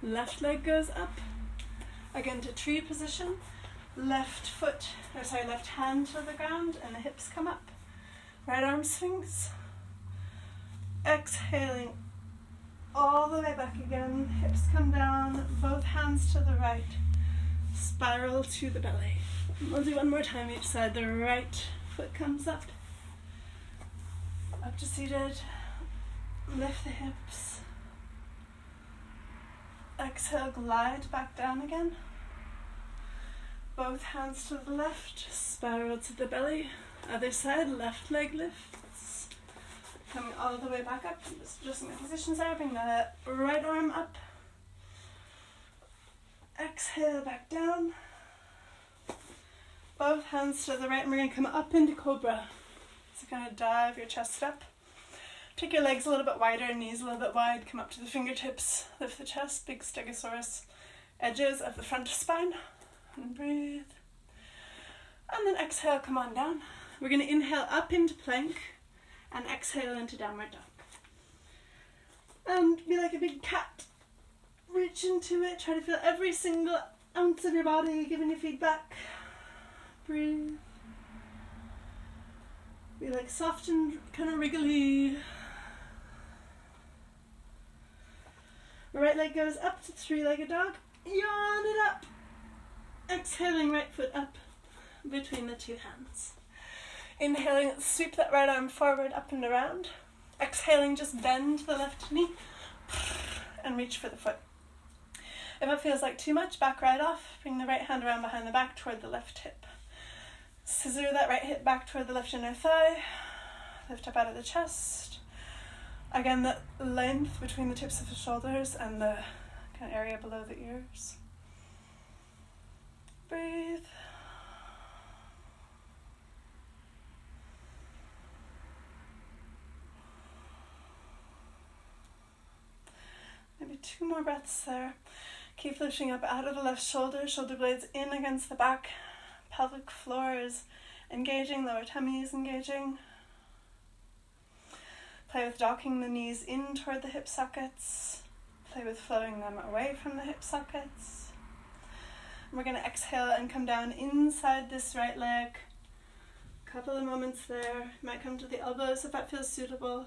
Left leg goes up. Again to tree position. Left hand to the ground, and the hips come up. Right arm swings. Exhaling all the way back again. Hips come down. Both hands hands to the right, spiral to the belly. We'll do one more time each side. The right foot comes up to seated, lift the hips, exhale, glide back down again. Both hands to the left, spiral to the belly. Other side, left leg lifts. Coming all the way back up, just adjusting my positions there, bring the right arm up. Exhale, back down. Both hands to the right, and we're going to come up into cobra. So kind of dive your chest up. Take your legs a little bit wider, knees a little bit wide, come up to the fingertips, lift the chest, big stegosaurus edges of the front spine, and breathe. And then exhale, come on down. We're going to inhale up into plank, and exhale into downward dog. And be like a big cat. Reach into it, try to feel every single ounce of your body giving you feedback. Breathe. Be like soft and kind of wriggly. Right leg goes up to three-legged dog. Yawn it up. Exhaling, right foot up between the two hands. Inhaling, sweep that right arm forward, up and around. Exhaling, just bend the left knee and reach for the foot. If it feels like too much, back right off. Bring the right hand around behind the back toward the left hip. Scissor that right hip back toward the left inner thigh. Lift up out of the chest. Again, the length between the tips of the shoulders and the kind of area below the ears. Breathe. Maybe 2 more breaths there. Keep lifting up out of the left shoulder, shoulder blades in against the back. Pelvic floor is engaging, lower tummy is engaging. Play with docking the knees in toward the hip sockets. Play with flowing them away from the hip sockets. And we're going to exhale and come down inside this right leg. Couple of moments there. Might come to the elbows if that feels suitable.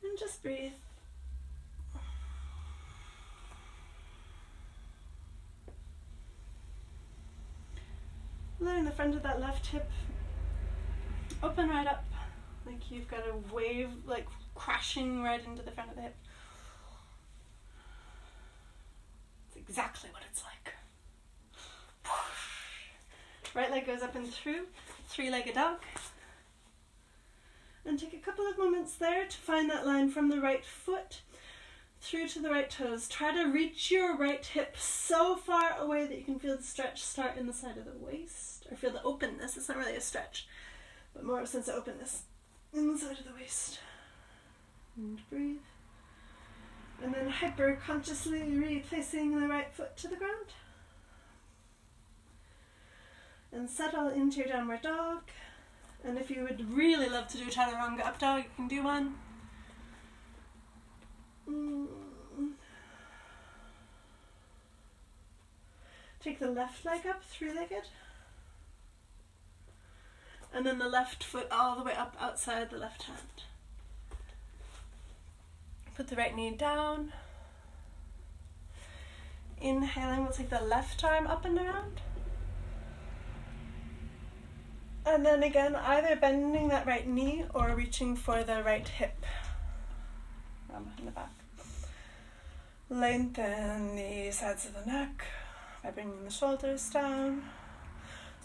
And just breathe. Letting the front of that left hip open right up, like you've got a wave like crashing right into the front of the hip. It's exactly what it's like. Right leg goes up and through, three-legged dog. And take a couple of moments there to find that line from the right foot through to the right toes. Try to reach your right hip so far away that you can feel the stretch start in the side of the waist, or feel the openness. It's not really a stretch, but more of a sense of openness in the side of the waist. And breathe. And then hyper-consciously replacing the right foot to the ground. And settle into your downward dog. And if you would really love to do chaturanga up dog, you can do one. Take the left leg up, three-legged. And then the left foot all the way up outside the left hand. Put the right knee down. Inhaling, we'll take the left arm up and around. And then again, either bending that right knee or reaching for the right hip. Around behind the back. Lengthen the sides of the neck by bringing the shoulders down.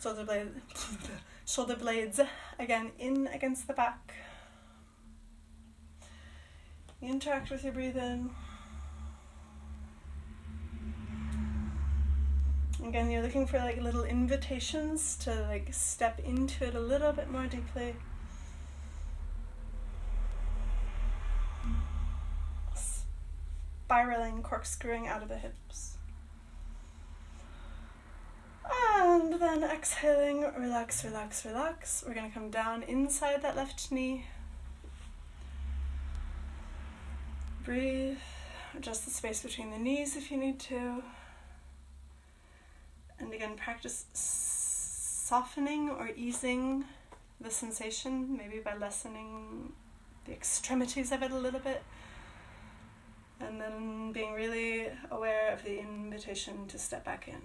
Shoulder blades again in against the back. Interact with your breathing. Again, you're looking for like little invitations to like step into it a little bit more deeply. Spiraling, corkscrewing out of the hips. And then exhaling, relax, relax, relax. We're going to come down inside that left knee. Breathe. Adjust the space between the knees if you need to. And again, practice softening or easing the sensation, maybe by lessening the extremities of it a little bit. And then being really aware of the invitation to step back in.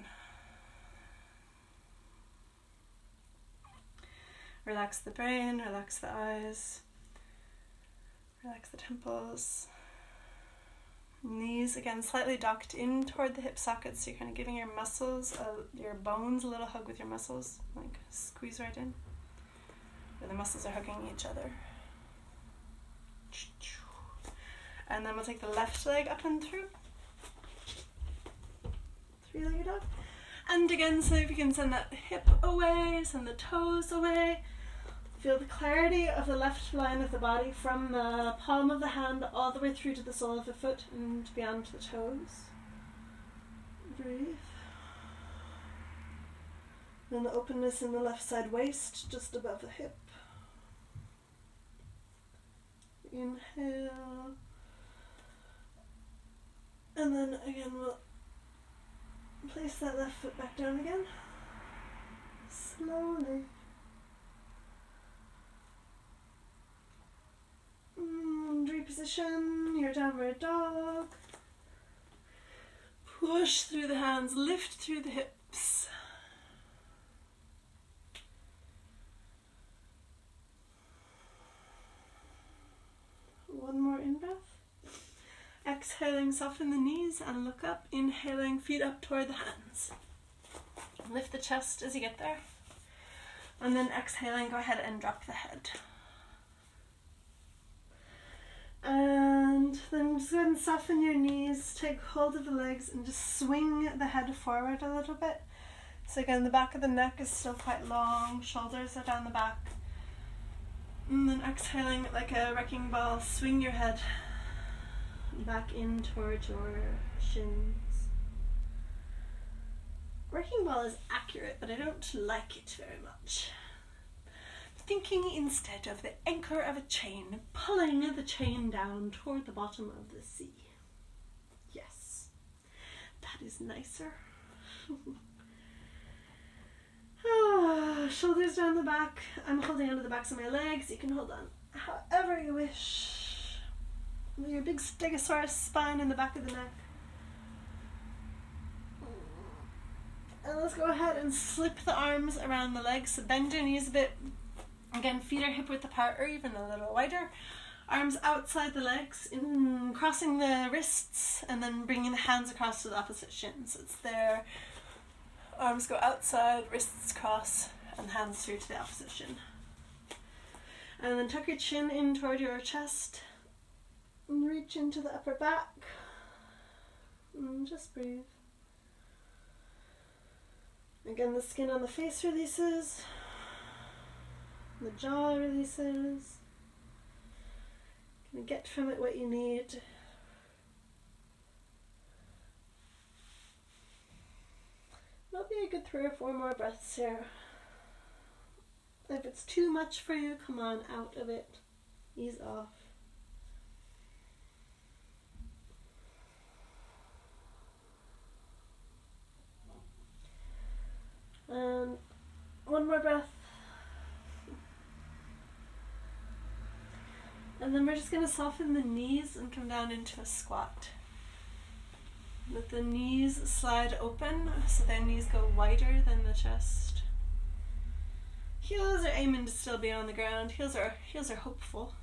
Relax the brain, relax the eyes, relax the temples. Knees again slightly docked in toward the hip sockets, so you're kind of giving your muscles, your bones a little hug with your muscles, like squeeze right in. Where the muscles are hugging each other. And then we'll take the left leg up and through. Three-legged dog. And again, so if you can send that hip away, send the toes away. Feel the clarity of the left line of the body from the palm of the hand all the way through to the sole of the foot and beyond the toes. Breathe. Then the openness in the left side waist, just above the hip. Inhale. And then again we'll place that left foot back down again. Slowly. Reposition your downward dog. Push through the hands, lift through the hips. One more in-breath. Exhaling, soften the knees and look up. Inhaling, feet up toward the hands. Lift the chest as you get there. And then exhaling, go ahead and drop the head. And then just go ahead and soften your knees, take hold of the legs and just swing the head forward a little bit. So again, the back of the neck is still quite long, shoulders are down the back. And then exhaling like a wrecking ball, swing your head back in towards your shins. Wrecking ball is accurate, but I don't like it very much. Thinking instead of the anchor of a chain, pulling the chain down toward the bottom of the sea. Yes, that is nicer. Shoulders down the back. I'm holding onto the backs of my legs. You can hold on however you wish. Your big stegosaurus spine in the back of the neck. And let's go ahead and slip the arms around the legs. So bend your knees a bit. Again, feet are hip width apart or even a little wider. Arms outside the legs, crossing the wrists, and then bringing the hands across to the opposite shins. It's there. Arms go outside, wrists cross, and hands through to the opposite shin. And then tuck your chin in toward your chest. And reach into the upper back. And just breathe. Again, the skin on the face releases. The jaw releases. Gonna get from it what you need. That'll be a good 3 or 4 more breaths here. If it's too much for you, come on, out of it. Ease off. And one more breath. And then we're just going to soften the knees and come down into a squat. Let the knees slide open so their knees go wider than the chest. Heels are aiming to still be on the ground. Heels are hopeful.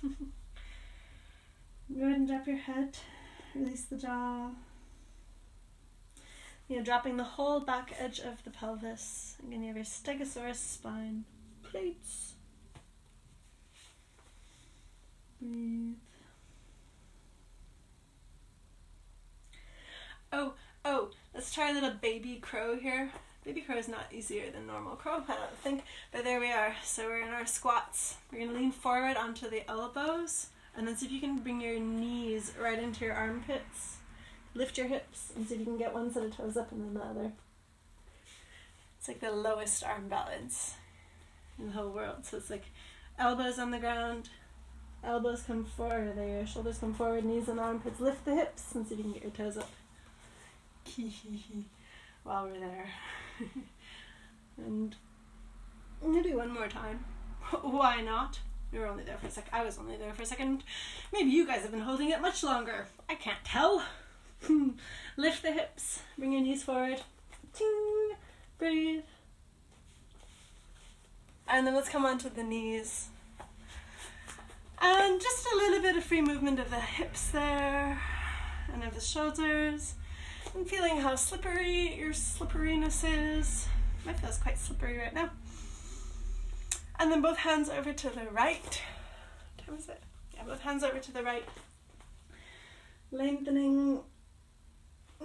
Go ahead and drop your head. Release the jaw. Dropping the whole back edge of the pelvis. Again, you have your stegosaurus spine. Plates. Breathe. Oh, let's try a little baby crow here. Baby crow is not easier than normal crow, I don't think, but there we are. So we're in our squats. We're going to lean forward onto the elbows, and then see if you can bring your knees right into your armpits. Lift your hips, and see if you can get one set of toes up and then the other. It's like the lowest arm balance in the whole world. So it's like elbows on the ground, elbows come forward, there your shoulders come forward, knees and armpits. Lift the hips, and see if you can get your toes up. While we're there. And maybe one more time. Why not? We were only there for a second. I was only there for a second. Maybe you guys have been holding it much longer. I can't tell. Lift the hips. Bring your knees forward. Ting. Breathe. And then let's come onto the knees. And just a little bit of free movement of the hips there. And of the shoulders. And feeling how slippery your slipperiness is. My feels quite slippery right now. And then both hands over to the right. What time is it? Yeah, both hands over to the right. Lengthening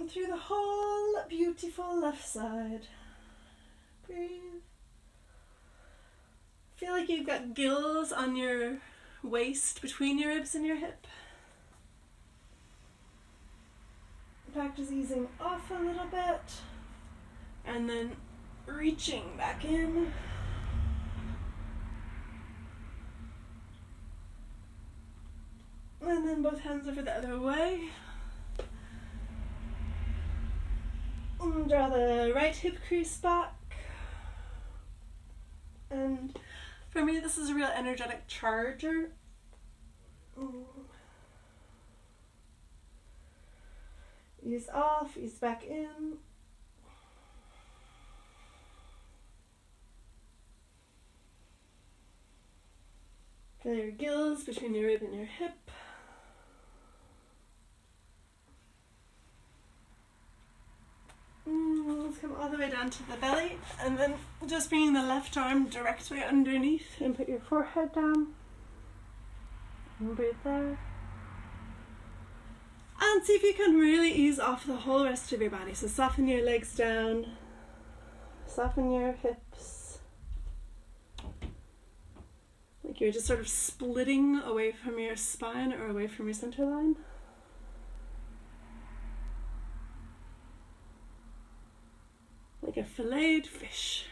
through the whole beautiful left side. Breathe. Feel like you've got gills on your waist between your ribs and your hip. Practice easing off a little bit. And then reaching back in. And then both hands over the other way. And draw the right hip crease back. And for me, this is a real energetic charger. Ease off, ease back in. Feel your gills between your rib and your hip. Let's come all the way down to the belly, and then just bringing the left arm directly underneath and put your forehead down. And breathe there. And see if you can really ease off the whole rest of your body. So soften your legs down, soften your hips. Like you're just sort of splitting away from your spine or away from your center line. Like a filleted fish.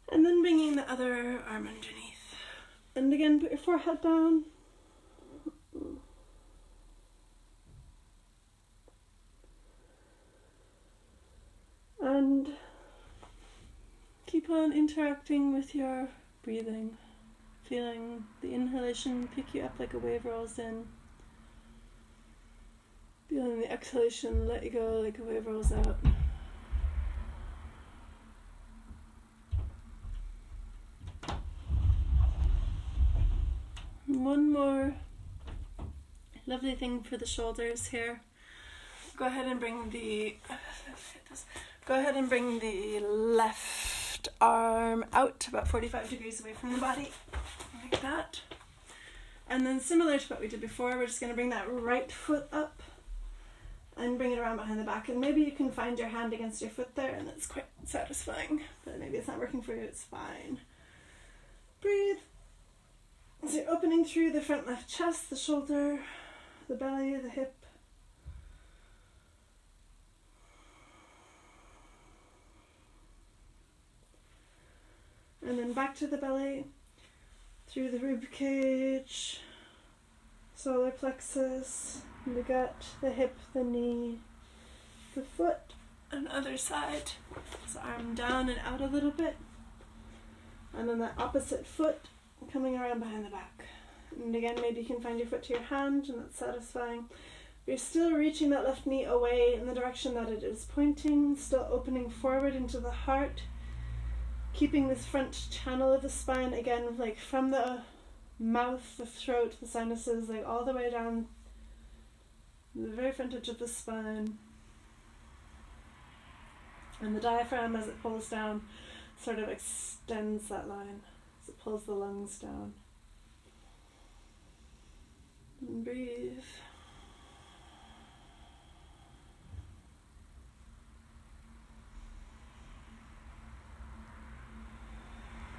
And then bringing the other arm underneath. And again, put your forehead down. And keep on interacting with your breathing. Feeling the inhalation pick you up like a wave rolls in. Feeling the exhalation let you go like a wave rolls out. One more lovely thing for the shoulders here. Go ahead and bring the left arm out about 45 degrees away from the body, like that. And then similar to what we did before, we're just going to bring that right foot up and bring it around behind the back. And maybe you can find your hand against your foot there, and it's quite satisfying. But maybe it's not working for you, it's fine. Breathe. So you're opening through the front left chest, the shoulder, the belly, the hip. And then back to the belly, through the rib cage, solar plexus, the gut, the hip, the knee, the foot, and other side. So arm down and out a little bit. And then that opposite foot coming around behind the back. And again, maybe you can find your foot to your hand, and that's satisfying. You're still reaching that left knee away in the direction that it is pointing, still opening forward into the heart. Keeping this front channel of the spine, again, like from the mouth, the throat, the sinuses, like all the way down the very front edge of the spine. And the diaphragm, as it pulls down, sort of extends that line as it pulls the lungs down. And breathe.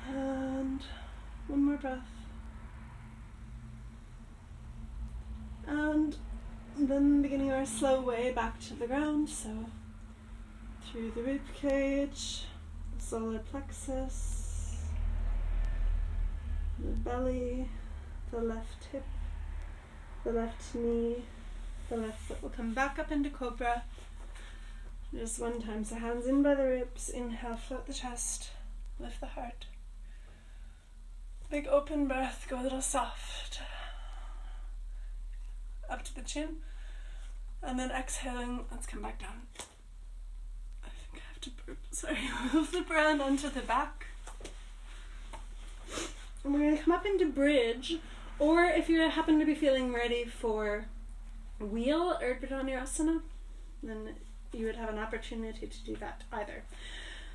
And one more breath. And then beginning our slow way back to the ground, so through the rib cage, the solar plexus, the belly, the left hip, the left knee, the left foot will come back up into cobra. Just one time, so hands in by the ribs, inhale, float the chest. lift the heart. Big open breath, go a little soft. Up to the chin. And then exhaling, let's come back down. I think I have to burp, sorry. Move the brown onto the back. And we're going to come up into bridge, or if you happen to be feeling ready for wheel or Urdhva, then you would have an opportunity to do that either.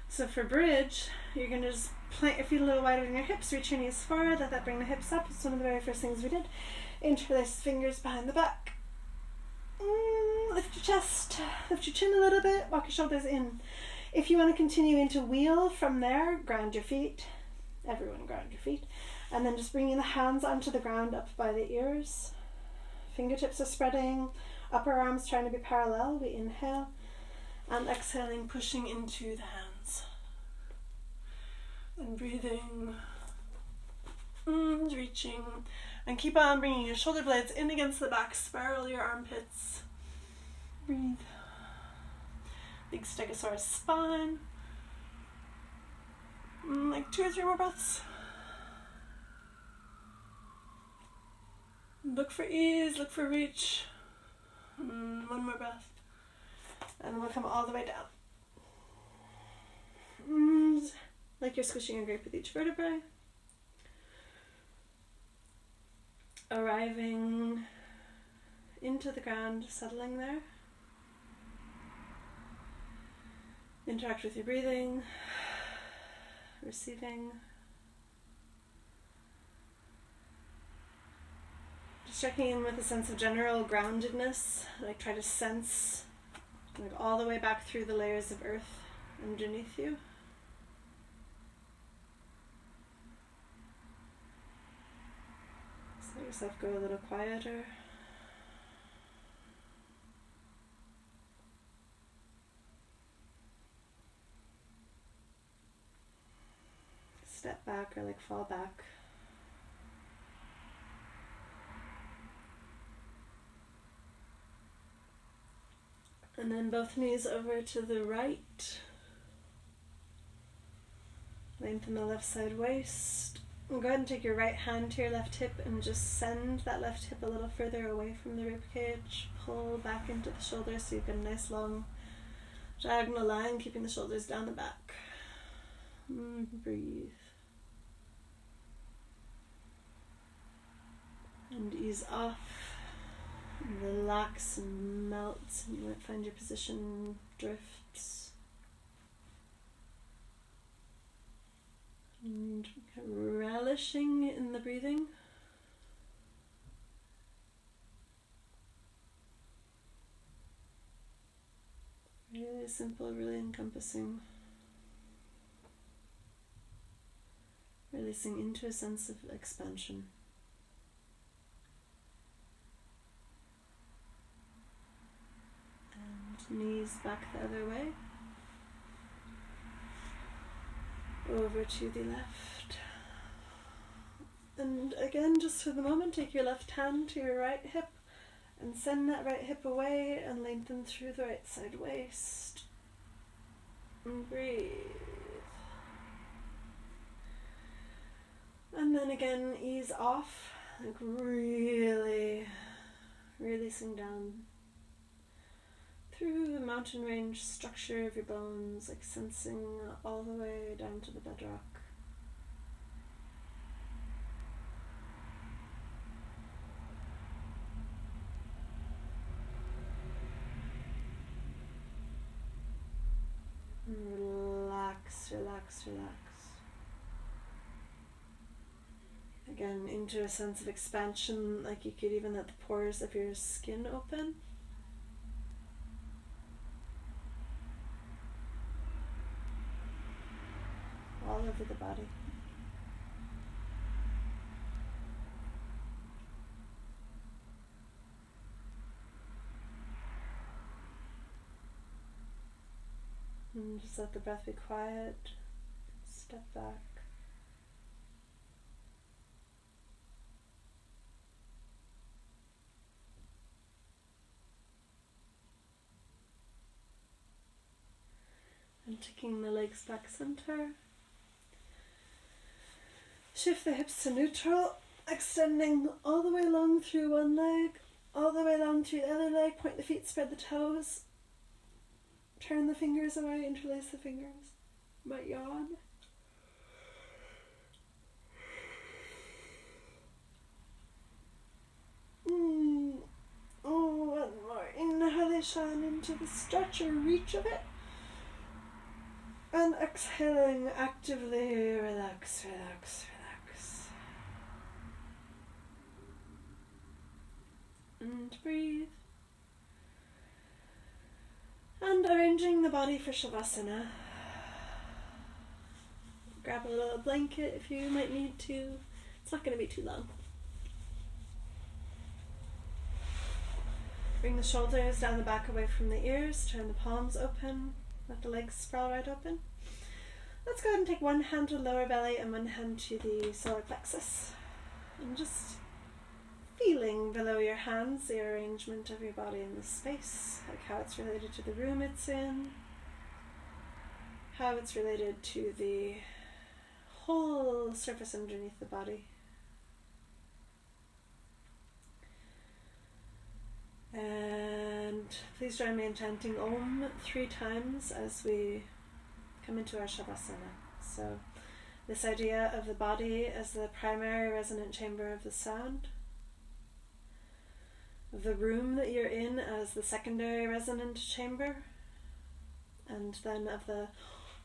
So for bridge, you're going to just plant your feet a little wider than your hips, reach your knees forward, let that bring the hips up. It's one of the very first things we did. Interlace fingers behind the back. Lift your chest, lift your chin a little bit, walk your shoulders in. If you want to continue into wheel from there, ground your feet. Everyone ground your feet. And then just bringing the hands onto the ground up by the ears. Fingertips are spreading, upper arms trying to be parallel. We inhale. And exhaling, pushing into the hands. And breathing. Reaching. And keep on bringing your shoulder blades in against the back. Spiral your armpits. Breathe. Big stegosaurus spine. Like 2 or 3 more breaths. Look for ease, look for reach. 1 more breath. And we'll come all the way down. Like you're squishing a grape with each vertebrae. Arriving into the ground, settling there. Interact with your breathing. Receiving. Just checking in with a sense of general groundedness. Like try to sense like all the way back through the layers of earth underneath you. Just let yourself go a little quieter. Step back or like fall back. And then both knees over to the right. Lengthen the left side waist. And go ahead and take your right hand to your left hip and just send that left hip a little further away from the ribcage. Pull back into the shoulders so you've got a nice long diagonal line, keeping the shoulders down the back. Breathe. And ease off. And relax and melt, and you might find your position drifts. And relishing in the breathing. Really simple, really encompassing. Releasing into a sense of expansion. Knees back the other way. Over to the left. And again, just for the moment, take your left hand to your right hip and send that right hip away and lengthen through the right side waist. And breathe. And then again, ease off, like really releasing down through the mountain range structure of your bones, like sensing all the way down to the bedrock. And relax, relax, relax. Again, into a sense of expansion, like you could even let the pores of your skin open. All over the body. And just let the breath be quiet. Step back. And taking the legs back center. Shift the hips to neutral, extending all the way along through one leg, all the way along through the other leg. Point the feet, spread the toes. Turn the fingers away, interlace the fingers. Might yawn. Oh, one more inhalation into the stretch or reach of it. And exhaling actively, relax, relax, relax. And breathe. And arranging the body for Shavasana. Grab a little blanket if you might need to. It's not going to be too long. Bring the shoulders down the back away from the ears. Turn the palms open. Let the legs sprawl right open. Let's go ahead and take one hand to the lower belly and one hand to the solar plexus. And just feeling below your hands the arrangement of your body in the space, like how it's related to the room it's in, how it's related to the whole surface underneath the body. And please join me in chanting Om 3 times as we come into our Shavasana. So this idea of the body as the primary resonant chamber of the sound, of the room that you're in as the secondary resonant chamber, and then of the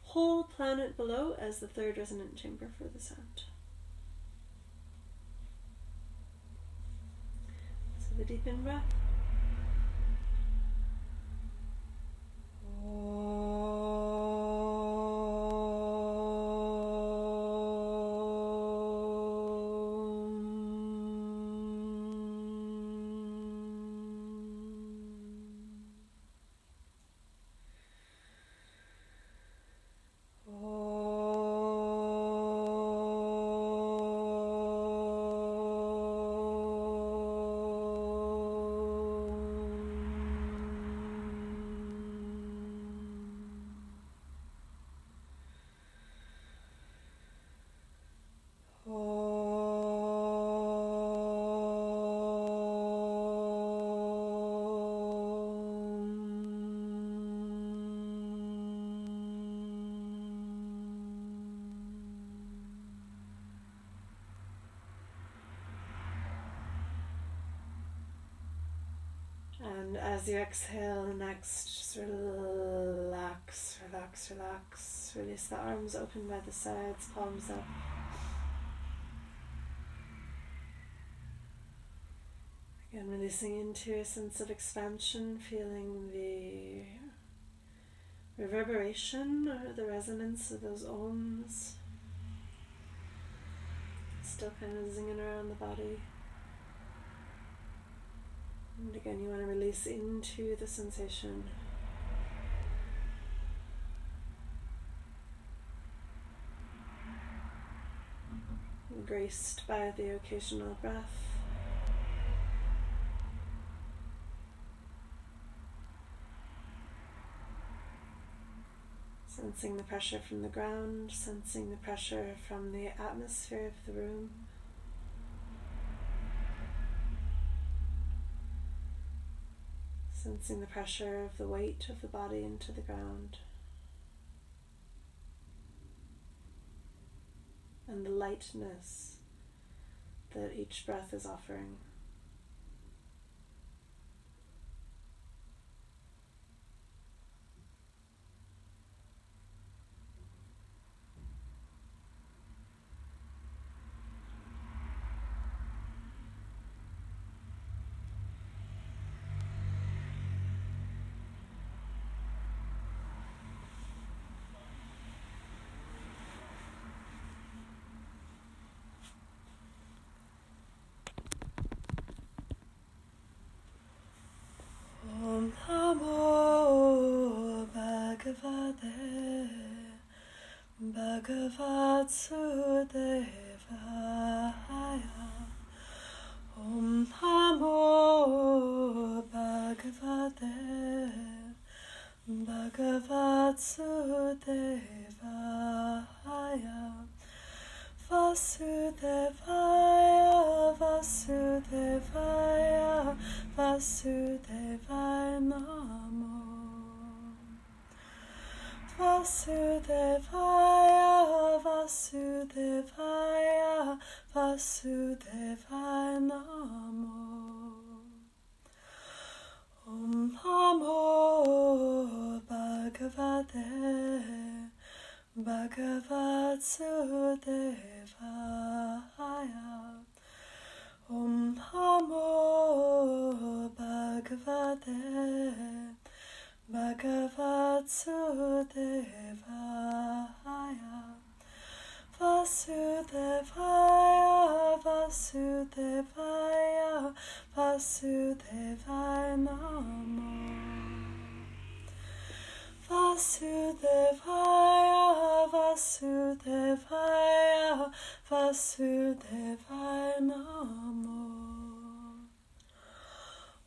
whole planet below as the third resonant chamber for the sound. So the deep in breath. And as you exhale next, just relax, relax, relax. Release the arms open by the sides, palms up. Again, releasing into a sense of expansion, feeling the reverberation or the resonance of those ohms. Still kind of zinging around the body. And again, you want to release into the sensation. Graced by the occasional breath. Sensing the pressure from the ground, sensing the pressure from the atmosphere of the room. Sensing the pressure of the weight of the body into the ground. And the lightness that each breath is offering. Om Namo Bhagavate Bhagavatsurudevaya. Om Namo Bhagavate Bhagavatsurudevaya. Vasudevaya Vasudevaya, Vasudevaya Namo. Vasudevaya, Vasudevaya, Vasudevaya Namo. Om Namo Bhagavate Bhagavatsurudevaya. Om Namo Bhagavate Bhagavatsurudevaya. Vasudevaya, Vasudevaya, Vasudevaya Namo. Vasudevaya, Vasudevaya, Vasudevaya Namo.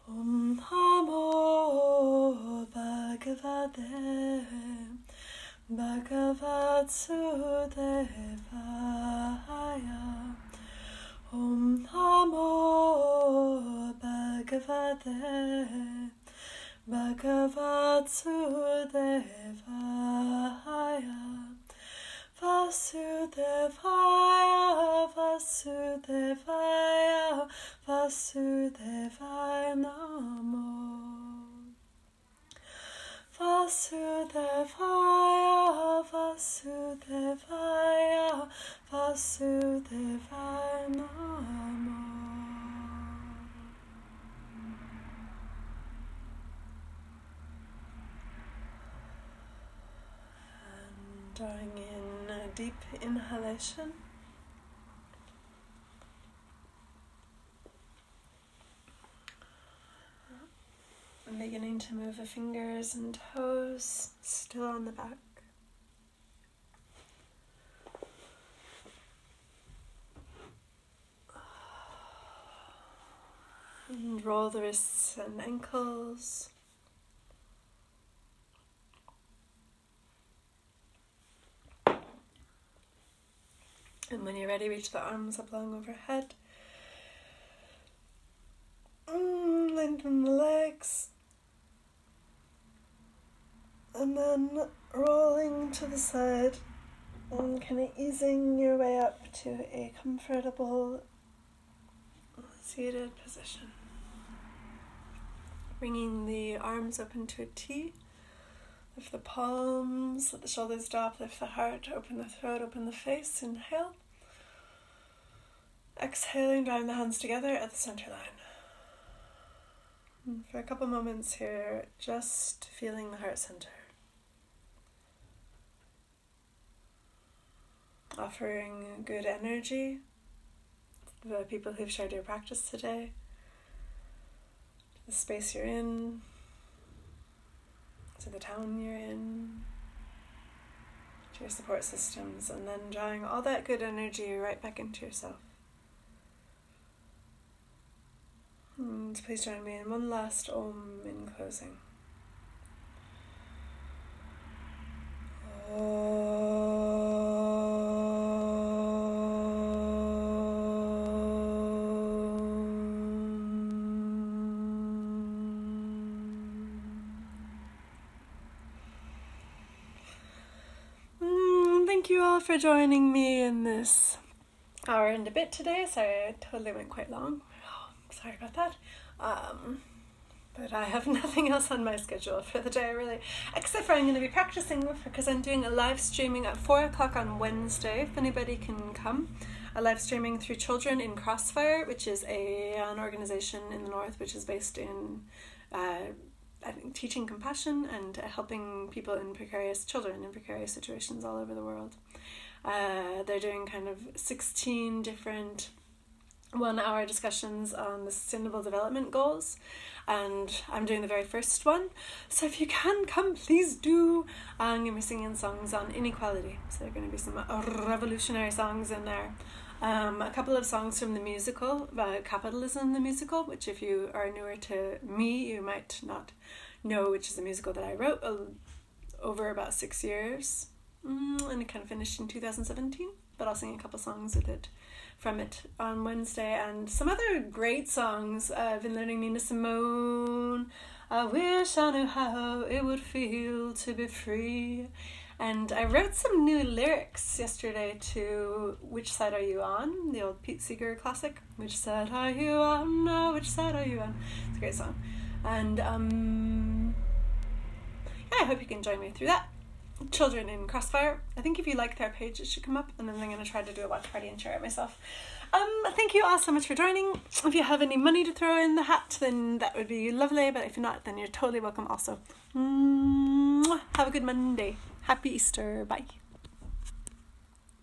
Om Namo Bhagavate Bhagavatsurudevaya. Om Namo Bhagavate Bhagavatsurudevaya. Vasudevaya, Vasudevaya, Vasudevaya Namo. Vasudevaya, Vasudevaya, Vasudevaya Namo. And drawing in a deep inhalation. I'm beginning to move the fingers and toes, still on the back. And roll the wrists and ankles. And when you're ready, reach the arms up long overhead. Lengthen the legs. And then rolling to the side and kind of easing your way up to a comfortable seated position. Bringing the arms up into a T. Lift the palms, let the shoulders drop, lift the heart, open the throat, open the face. Inhale. Exhaling, drawing the hands together at the center line. And for a couple moments here, just feeling the heart center. Offering good energy to the people who've shared your practice today, to the space you're in, to the town you're in, to your support systems, and then drawing all that good energy right back into yourself. And please join me in one last Om in closing. Thank you all for joining me in this hour and a bit today. Sorry, I totally went quite long. Sorry about that. But I have nothing else on my schedule for the day, really, except for I'm going to be practicing because I'm doing a live streaming at 4 o'clock on Wednesday, if anybody can come. A live streaming through Children in Crossfire, which is an organization in the north which is based in I think teaching compassion and helping people children in precarious situations all over the world. They're doing kind of 16 different 1-hour discussions on the Sustainable Development Goals, and I'm doing the very first one. So if you can come, please do. I'm going to be singing songs on inequality. So there are going to be some revolutionary songs in there. A couple of songs from the musical, Capitalism the Musical, which if you are newer to me, you might not know, which is a musical that I wrote over about 6 years. And it kind of finished in 2017, but I'll sing a couple songs with it from it on Wednesday, and some other great songs. I've been learning Nina Simone. I wish I knew how it would feel to be free. And I wrote some new lyrics yesterday to Which Side Are You On? The old Pete Seeger classic. Which side are you on? Now, which side are you on? It's a great song. And yeah, I hope you can join me through that. Children in Crossfire. I think if you like their page, it should come up, and then I'm going to try to do a watch party and share it myself. Thank you all so much for joining. If you have any money to throw in the hat, then that would be lovely, but if you're not, then you're totally welcome also. Have a good Monday. Happy Easter. Bye.